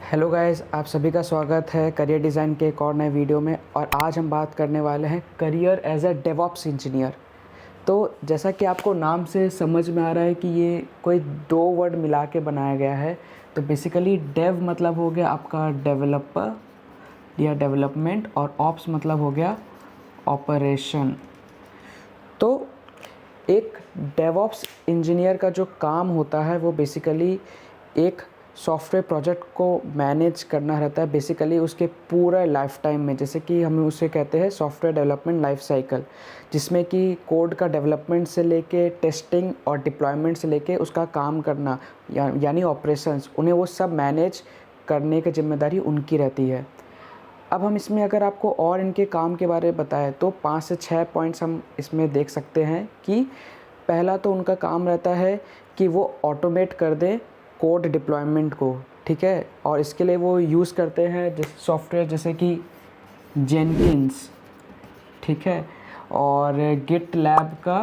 Hello guys, आप सभी का स्वागत है करियर डिज़ाइन के एक और नए वीडियो में। और आज हम बात करने वाले हैं career as a DevOps engineer. तो जैसा कि आपको नाम से समझ में आ रहा है कि ये कोई दो वर्ड मिला के बनाया गया है। तो बेसिकली डेव मतलब हो गया आपका डेवलपर या डेवलपमेंट, और ऑप्स मतलब हो गया ऑपरेशन। तो एक डेवऑप्स इंजीनियर का जो काम होता है वो बेसिकली एक सॉफ्टवेयर प्रोजेक्ट को मैनेज करना रहता है, बेसिकली उसके पूरा लाइफ टाइम में। जैसे कि हम उसे कहते हैं सॉफ्टवेयर डेवलपमेंट लाइफ साइकिल, जिसमें कि कोड का डेवलपमेंट से लेके टेस्टिंग और डिप्लॉयमेंट से लेके उसका काम करना यानी ऑपरेशंस, उन्हें वो सब मैनेज करने की जिम्मेदारी उनकी रहती है। अब हम इसमें अगर आपको और इनके काम के बारे में बताएं तो 5 से 6 पॉइंट्स हम इसमें देख सकते हैं कि पहला तो उनका काम रहता है कि वो ऑटोमेट कर दें कोड डिप्लॉयमेंट को, ठीक है। और इसके लिए वो यूज़ करते हैं सॉफ्टवेयर जैसे कि जेनकिंस, ठीक है, और गिट लैब का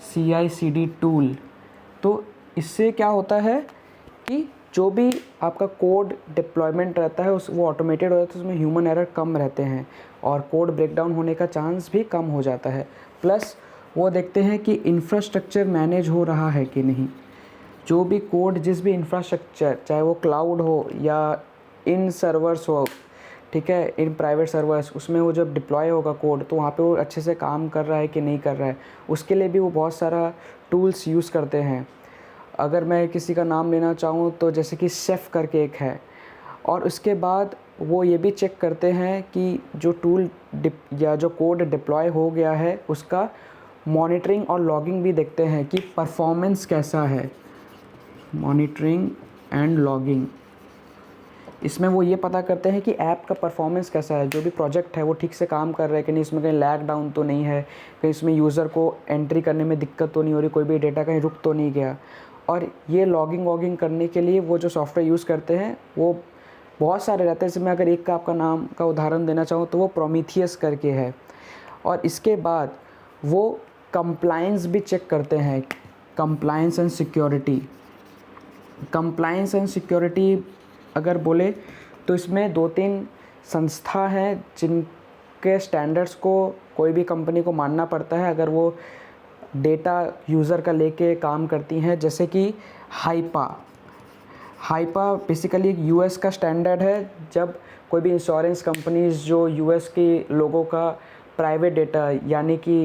CI/CD टूल। तो इससे क्या होता है कि जो भी आपका कोड डिप्लॉयमेंट रहता है वो ऑटोमेटेड हो जाता है, उसमें ह्यूमन एरर कम रहते हैं और कोड ब्रेकडाउन होने का चांस भी कम हो जाता है। प्लस वो देखते हैं कि इंफ्रास्ट्रक्चर मैनेज हो रहा है कि नहीं। जो भी कोड, जिस भी इंफ्रास्ट्रक्चर, चाहे वो क्लाउड हो या इन सर्वर्स हो, ठीक है, इन प्राइवेट सर्वर्स, उसमें वो जब डिप्लॉय होगा कोड तो वहाँ पे वो अच्छे से काम कर रहा है कि नहीं कर रहा है, उसके लिए भी वो बहुत सारा टूल्स यूज़ करते हैं। अगर मैं किसी का नाम लेना चाहूँ तो जैसे कि शेफ़ करके एक है। और उसके बाद वो ये भी चेक करते हैं कि जो टूल या जो कोड डिप्लॉय हो गया है उसका मॉनिटरिंग और लॉगिंग भी देखते हैं कि परफॉर्मेंस कैसा है। मॉनिटरिंग एंड लॉगिंग, इसमें वो ये पता करते हैं कि ऐप का परफॉर्मेंस कैसा है, जो भी प्रोजेक्ट है वो ठीक से काम कर रहा है कि नहीं, इसमें कहीं लैग डाउन तो नहीं है, कहीं इसमें यूज़र को एंट्री करने में दिक्कत तो नहीं हो रही, कोई भी डेटा कहीं रुक तो नहीं गया। और ये लॉगिंग वॉगिंग करने के लिए वो जो सॉफ्टवेयर यूज़ करते हैं वो बहुत सारे रहते हैं। इसमें अगर एक का आपका नाम का उदाहरण देना चाहूँ तो वो प्रोमीथियस करके है। और इसके बाद वो कंप्लायंस भी चेक करते हैं, compliance and security. Compliance and security अगर बोले तो इसमें 2-3 संस्था हैं जिनके स्टैंडर्ड्स को कोई भी कंपनी को मानना पड़ता है अगर वो डेटा यूज़र का लेके काम करती हैं। जैसे कि हाइपा बेसिकली एक यूएस का स्टैंडर्ड है। जब कोई भी इंश्योरेंस कंपनीज जो यूएस के लोगों का प्राइवेट डेटा यानी कि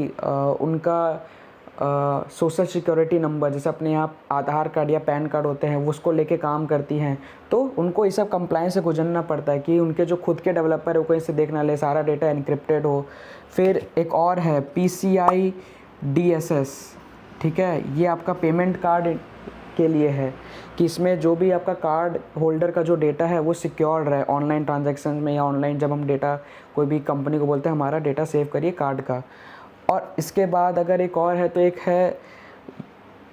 उनका सोशल सिक्योरिटी नंबर, जैसे अपने यहाँ आधार कार्ड या पैन कार्ड होते हैं, वो उसको लेके काम करती हैं, तो उनको ये सब कंप्लायंस से गुजरना पड़ता है कि उनके जो खुद के डेवलपर है वो कहीं से देख ना ले, सारा डेटा एनक्रिप्टेड हो। फिर एक और है PCI DSS, ठीक है, ये आपका पेमेंट कार्ड के लिए है कि इसमें जो भी आपका कार्ड होल्डर का जो डेटा है वो सिक्योर रहे ऑनलाइन ट्रांजैक्शन में, या ऑनलाइन जब हम डेटा कोई भी कंपनी को बोलते हैं हमारा डेटा सेव करिए कार्ड का। और इसके बाद अगर एक और है तो एक है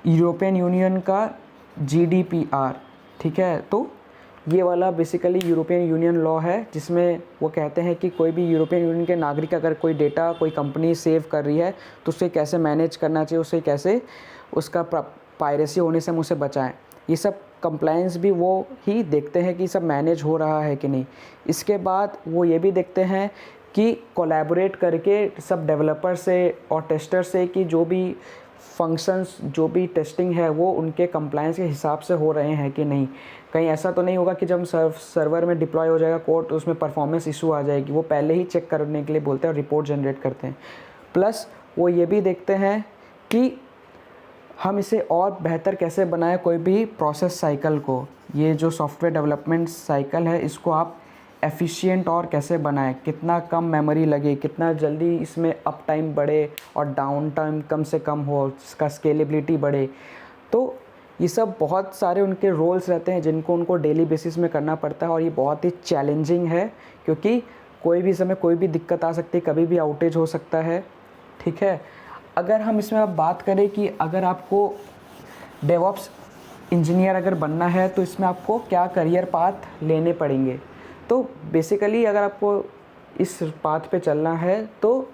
यूरोपियन यूनियन का GDPR, ठीक है। तो ये वाला बेसिकली यूरोपियन यूनियन लॉ है जिसमें वो कहते हैं कि कोई भी यूरोपियन यूनियन के नागरिक अगर कोई डेटा कोई कंपनी सेव कर रही है तो उसे कैसे मैनेज करना चाहिए, उसे कैसे उसका पायरेसी होने से हम उसे बचाएं। ये सब कंप्लायंस भी वो ही देखते हैं कि सब मैनेज हो रहा है कि नहीं। इसके बाद वो ये भी देखते हैं कि कोलैबोरेट करके सब डेवलपर से और टेस्टर से कि जो भी फंक्शंस, जो भी टेस्टिंग है वो उनके कंप्लायंस के हिसाब से हो रहे हैं कि नहीं। कहीं ऐसा तो नहीं होगा कि जब सर्वर में डिप्लॉय हो जाएगा कोड तो उसमें परफॉर्मेंस इशू आ जाएगी। वो पहले ही चेक करने के लिए बोलते हैं और रिपोर्ट जनरेट करते हैं। प्लस वो ये भी देखते हैं कि हम इसे और बेहतर कैसे बनाएं, कोई भी प्रोसेस साइकिल को, ये जो सॉफ्टवेयर डेवलपमेंट साइकिल है इसको आप एफिशिएंट और कैसे बनाएं, कितना कम मेमोरी लगे, कितना जल्दी इसमें अप टाइम बढ़े और डाउन टाइम कम से कम हो, इसका स्केलेबिलिटी बढ़े। तो ये सब बहुत सारे उनके रोल्स रहते हैं जिनको उनको डेली बेसिस में करना पड़ता है। और ये बहुत ही चैलेंजिंग है क्योंकि कोई भी समय कोई भी दिक्कत आ सकती है, कभी भी आउटेज हो सकता है, ठीक है। अगर हम इसमें अब बात करें कि अगर आपको डेवऑप्स इंजीनियर अगर बनना है तो इसमें आपको क्या करियर पाथ लेने पड़ेंगे, तो बेसिकली अगर आपको इस पाथ पे चलना है तो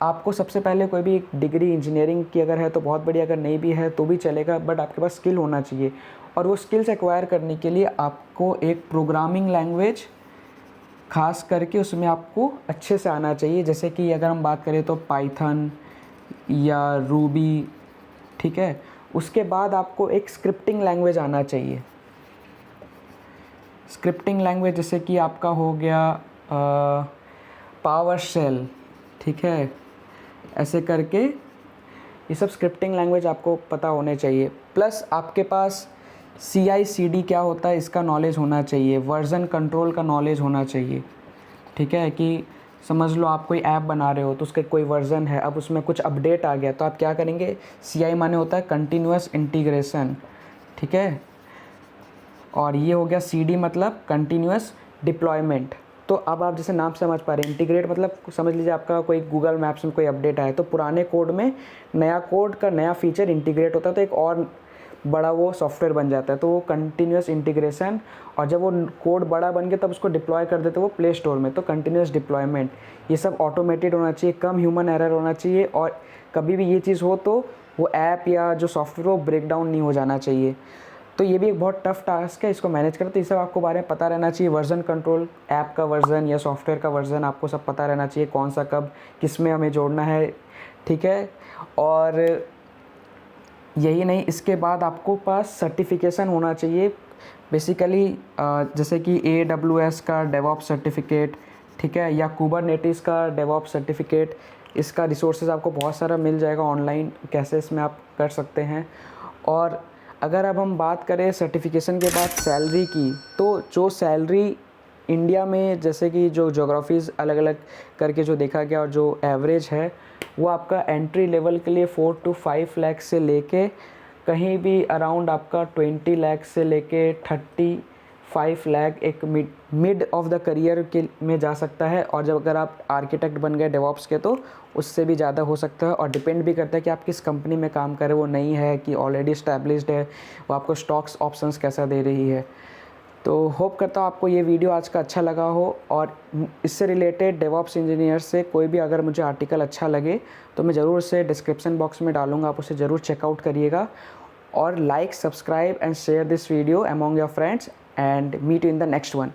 आपको सबसे पहले कोई भी एक डिग्री इंजीनियरिंग की अगर है तो बहुत बढ़िया, अगर नहीं भी है तो भी चलेगा, बट आपके पास स्किल होना चाहिए। और वो स्किल्स एक्वायर करने के लिए आपको एक प्रोग्रामिंग लैंग्वेज खास करके उसमें आपको अच्छे से आना चाहिए। जैसे कि अगर हम बात करें तो पाइथन या रूबी, ठीक है। उसके बाद आपको एक स्क्रिप्टिंग लैंग्वेज आना चाहिए। स्क्रिप्टिंग लैंग्वेज जैसे कि आपका हो गया पावर शेल, ठीक है, ऐसे करके ये सब स्क्रिप्टिंग लैंग्वेज आपको पता होने चाहिए। प्लस आपके पास CI/CD क्या होता है इसका नॉलेज होना चाहिए, वर्जन कंट्रोल का नॉलेज होना चाहिए, ठीक है। कि समझ लो आप कोई ऐप बना रहे हो तो उसका कोई वर्जन है, अब उसमें कुछ अपडेट आ गया तो आप क्या करेंगे, CI माने होता है कंटिन्यूअस इंटीग्रेशन, ठीक है। और ये हो गया CD मतलब कंटिन्यूअस डिप्लॉयमेंट। तो अब आप जैसे नाम समझ पा रहे हैं, इंटीग्रेट मतलब समझ लीजिए आपका कोई गूगल मैप्स में कोई अपडेट आया तो पुराने कोड में नया कोड का नया फीचर इंटीग्रेट होता है तो एक और बड़ा वो सॉफ्टवेयर बन जाता है, तो वो कंटिन्यूअस इंटीग्रेशन। और जब वो कोड बड़ा बन गया तब उसको डिप्लॉय कर देते वो प्ले स्टोर में, तो कंटिन्यूअस डिप्लॉयमेंट। ये सब ऑटोमेटेड होना चाहिए, कम ह्यूमन एरर होना चाहिए, और कभी भी ये चीज़ हो तो वो ऐप या जो सॉफ्टवेयर वो ब्रेक डाउन नहीं हो जाना चाहिए। तो ये भी एक बहुत टफ टास्क है इसको मैनेज करना, तो ये सब आपको बारे में पता रहना चाहिए। वर्जन कंट्रोल, ऐप का वर्जन या सॉफ्टवेयर का वर्जन आपको सब पता रहना चाहिए, कौन सा कब किस में हमें जोड़ना है, ठीक है। और यही नहीं, इसके बाद आपको पास सर्टिफिकेशन होना चाहिए बेसिकली, जैसे कि AWS का डेवऑप्स सर्टिफिकेट, ठीक है, या कुबरनेटिस का डेवऑप्स सर्टिफिकेट। इसका रिसोर्सेज आपको बहुत सारा मिल जाएगा ऑनलाइन, कैसे इसमें आप कर सकते हैं। और अगर अब हम बात करें सर्टिफिकेशन के बाद सैलरी की, तो जो सैलरी इंडिया में जैसे कि जो जोग्राफीज़ अलग अलग करके जो देखा गया और जो एवरेज है वो आपका एंट्री लेवल के लिए 4 to 5 लाख से लेके कहीं भी अराउंड आपका 20 लाख से लेके 35 लाख एक मिड ऑफ द करियर के में जा सकता है। और जब अगर आप आर्किटेक्ट बन गए डेवॉप्स के तो उससे भी ज़्यादा हो सकता है, और डिपेंड भी करता है कि आप किस कंपनी में काम कर रहे हो, वो नई है कि ऑलरेडी इस्टेब्लिश्ड है, वो आपको स्टॉक्स ऑप्शंस कैसा दे रही है। तो होप करता हूँ आपको ये वीडियो आज का अच्छा लगा हो, और इससे रिलेटेड डेवऑप्स इंजीनियर से कोई भी अगर मुझे आर्टिकल अच्छा लगे तो मैं ज़रूर उसे डिस्क्रिप्शन बॉक्स में डालूंगा, आप उसे ज़रूर चेकआउट करिएगा। और like, subscribe and share this video among your friends, and meet you in the next one.